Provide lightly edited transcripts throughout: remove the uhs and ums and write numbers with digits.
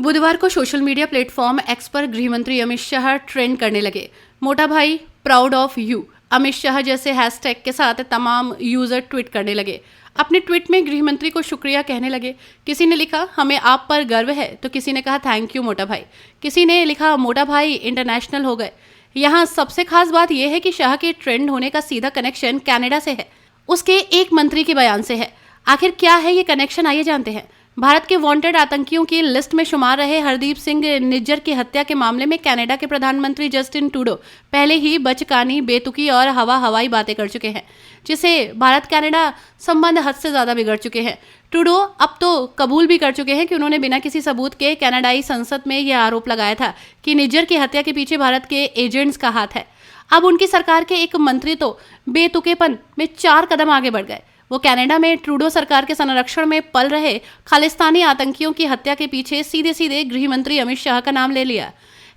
बुधवार को social media platform x पर गृहमंत्री अमित शाह ट्रेंड करने लगे। मोटा भाई proud of you Amit Shah जैसे हैशटैग के साथ तमाम यूजर ट्वीट करने लगे। अपने ट्वीट में गृहमंत्री को शुक्रिया कहने लगे। किसी ने लिखा हमें आप पर गर्व है, तो किसी ने कहा थैंक यू मोटा भाई। किसी ने लिखा मोटा भाई इंटरनेशनल हो गए। यहाँ सबसे खास बात यह है कि शाह के ट्रेंड होने का सीधा कनेक्शन कनाडा से है, उसके एक मंत्री के बयान से है। आखिर क्या है ये कनेक्शन, आइए जानते हैं। भारत के वांटेड आतंकियों की लिस्ट में शुमार रहे हरदीप सिंह निज्जर की हत्या के मामले में कनाडा के प्रधानमंत्री जस्टिन ट्रूडो पहले ही बचकानी, बेतुकी और हवाई बातें कर चुके हैं, जिससे भारत कनाडा संबंध हद से ज्यादा बिगड़ चुके हैं। ट्रूडो अब तो कबूल भी कर चुके हैं कि उन्होंने बिना किसी सबूत के कनाडाई संसद में यह आरोप लगाया था कि निज्जर की हत्या के पीछे भारत के एजेंट्स का हाथ है। अब उनकी सरकार के एक मंत्री तो बेतुकेपन में 4 कदम आगे बढ़ गए। वो कनाडा में ट्रूडो सरकार के संरक्षण में पल रहे खालिस्तानी आतंकियों की हत्या के पीछे सीधे सीधे गृहमंत्री अमित शाह का नाम ले लिया।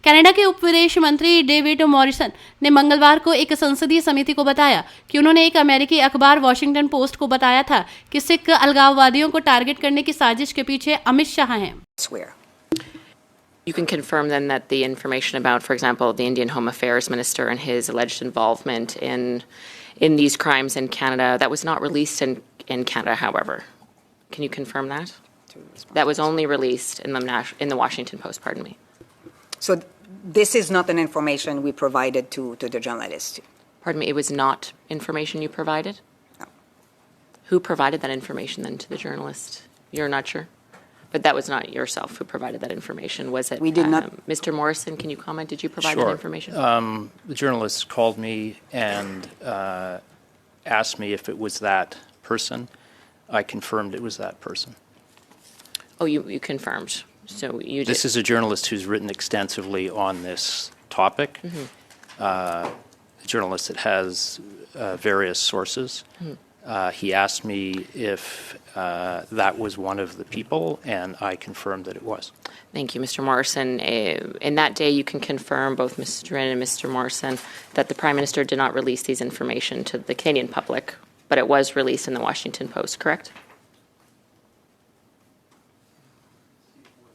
कनाडा के उप विदेश मंत्री डेविड मॉरिसन ने मंगलवार को एक संसदीय समिति को बताया कि उन्होंने एक अमेरिकी अखबार वॉशिंगटन पोस्ट को बताया था कि सिख अलगाववादियों को टारगेट करने की साजिश के पीछे अमित शाह हैं। You can confirm then that the information about, for example, the Indian Home Affairs Minister and his alleged involvement in these crimes in Canada, that was not released in Canada, however. Can you confirm that? That was only released in the Washington Post, pardon me. So this is not an information we provided to the journalist. Pardon me, it was not information you provided? No. Who provided that information then to the journalist? You're not sure? But that was not yourself who provided that information, was it? We did not. Mr. Morrison, can you comment? Did you provide that information? The journalist called me and asked me if it was that person. I confirmed it was that person. Oh, you confirmed. So you did. This is a journalist who's written extensively on this topic. A journalist that has various sources. He asked me if that was one of the people, and I confirmed that it was. Thank you, Mr. Morrison. In that day, you can confirm, both Mr. Drin and Mr. Morrison, that the Prime Minister did not release these information to the Canadian public, but it was released in the Washington Post, correct?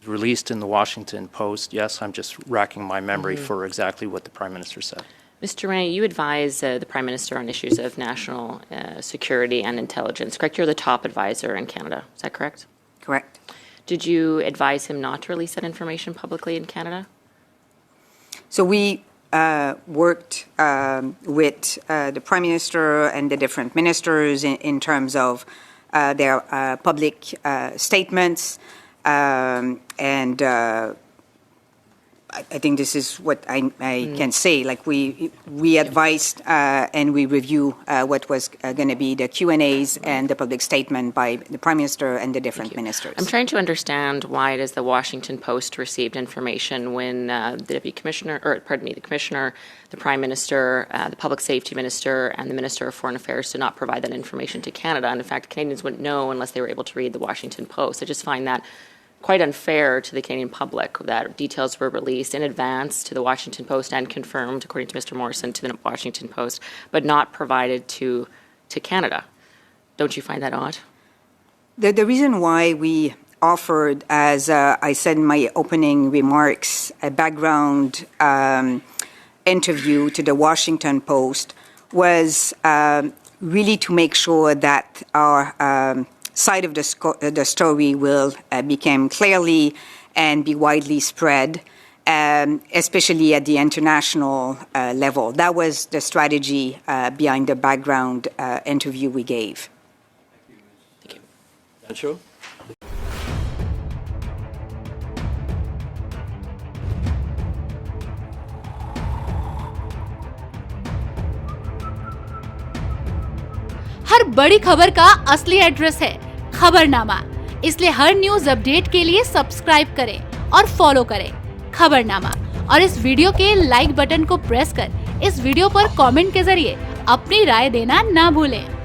Released in the Washington Post, yes. I'm just racking my memory for exactly what the Prime Minister said. Mr. Rennie, you advise the Prime Minister on issues of national security and intelligence, correct? You're the top advisor in Canada, is that correct? Correct. Did you advise him not to release that information publicly in Canada? So we worked with the Prime Minister and the different ministers in terms of their public statements, and I think this is what I can say. Like we advised and we review what was going to be the Q&As and the public statement by the Prime Minister and the different ministers. I'm trying to understand why it is the Washington Post received information when the Deputy Commissioner, or pardon me, the Commissioner, the Prime Minister, the Public Safety Minister, and the Minister of Foreign Affairs did not provide that information to Canada. And in fact, Canadians wouldn't know unless they were able to read the Washington Post. I just find that quite unfair to the Canadian public that details were released in advance to the Washington Post and confirmed, according to Mr. Morrison, to the Washington Post, but not provided to Canada. Don't you find that odd? The reason why we offered, as I said in my opening remarks, a background interview to the Washington Post was really to make sure that our side of the story will become clearly and be widely spread, especially at the international level. That was the strategy behind the background interview we gave. Thank you. Sure. हर बड़ी खबर का असली address है खबरनामा, इसलिए हर news update के लिए subscribe करें और फॉलो करें खबरनामा। और इस वीडियो के लाइक बटन को प्रेस कर इस वीडियो पर कमेंट के जरिए अपनी राय देना ना भूलें।